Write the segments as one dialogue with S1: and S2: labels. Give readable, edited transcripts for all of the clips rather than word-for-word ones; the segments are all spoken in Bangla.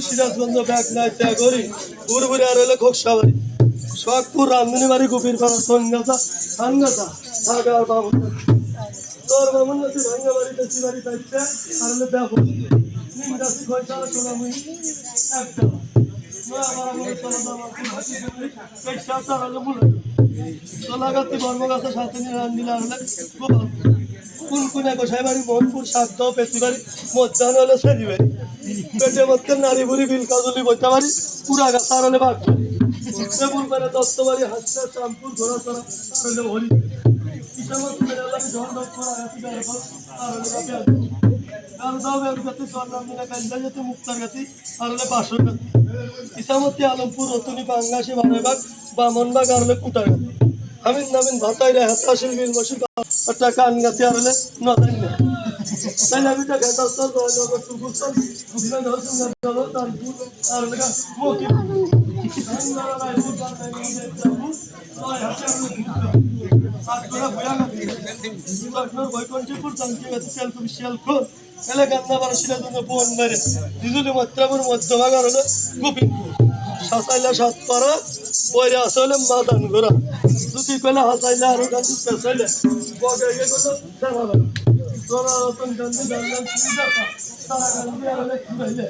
S1: সিরাজগঞ্জ ব্যাগ নাই ত্যাগরি উড়বুড়ি আর হলে খোকসাবাড়ি শখপুর রামধনী বাড়ি গুপির পাড়া সঙ্গাতা সাঙ্গাতা ঢাকার বাবু তোর মামুন নদী ভাঙ্গা বাড়িতে শিবাড়ি থাকছে আর হলে দেখো নিমগাছি খয়সা সোনামুই একটা তোলাগাতি বর্মগাছা সাথে নিয়ে রান্দিলা হলে কুনকুনে গোসাই বাড়ি মোহনপুর সাত পেশি বাড়ি মধ্যাহ্ন হলে সেরি বাড়ি পেটে মধ্যে নারী বুড়ি বিলকাজুলি বইতে পারি পুরা গাছা আর হলে বাঘ টেবুল মানে দত্ত বাড়ি হাসতে শ্যামপুর ঘোরা চড়া আর হলে হরি কিসামত মেলালাম ঝড় ডক করা হাসি বেড়াল আর হলে গাতি স্বর্ণাম মিলা কান্দা যেতে মুক্তার গাতি আর হলে বাসর গাতি ইসামতি আলমপুর রতনী বাঙ্গাসী বানেবাগ বামনবাগ আর হলে কুটার গাতি আমিন নামিন ভাতাই রে হাতাশিল বিল বসি একটা কান গাতি আর হলে নদাই না তাই নামিটা ঘাটাস্তর দয়নগর টুকুস্তর ঘুরে ধরছুন গাড়ি তারপুর আর হলে মকি বৈকণ্ঠপুর তান্ত্রিক গাতি তেলকুবি শিয়ালখোর এলে গান্না বারশিরা জন্য বোন মেরে দিদুলি মত্রাপুর মধ্যভাগ আর হলে গোপিনপুর সাসাইলা সাতপাড়া বইরে আসে হলে মাদান ঘোরা দুটি পেলে হাসাইলে আরো গান্ধী পেছাইলে বগে গিয়ে করলো দেখা গেল তোরা রতন গান্ধী গান্ধান দেখা তারা গান্ধী আর হলে খুঁড়াইলে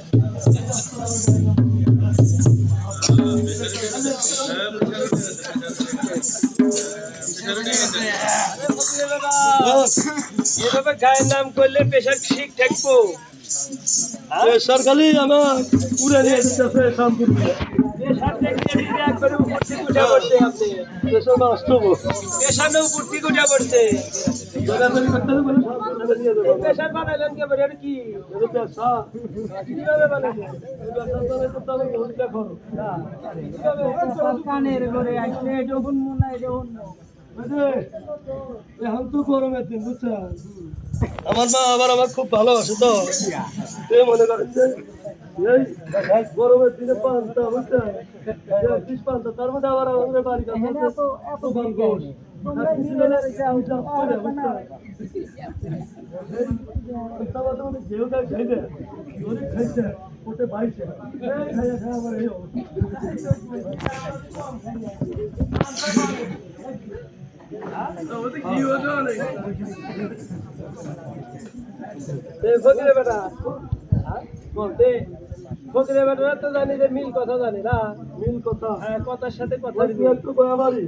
S2: এভাবে গায়ের নাম করলে পেশার ঠিক থাকবো
S1: পেশার খালি আমার পুরে নিয়ে যেতেছে শামপুর
S2: পেশার বানাইলেন কি কানের করে আসলে যখন মনে হয় যখন
S1: এখন তো গরমের দিন বুঝছেন আমার মা আবার আমার খুব ভালোবাসে তো মনে করেন যে এই গরমের দিনে পান্তা বুঝছেন পান্তা তার মধ্যে আবার আমাদের বাড়ি এত গরম যেটা খাইলে খাইছে ওতে বাইছে খাইয়া খাই আমার এই
S2: ফকিরে বেটা বলতে ফকিরে বেটা তো জানি যে মিল কথা জানি না
S1: মিল কথা
S2: কথার সাথে কথা
S1: একটু বাড়ি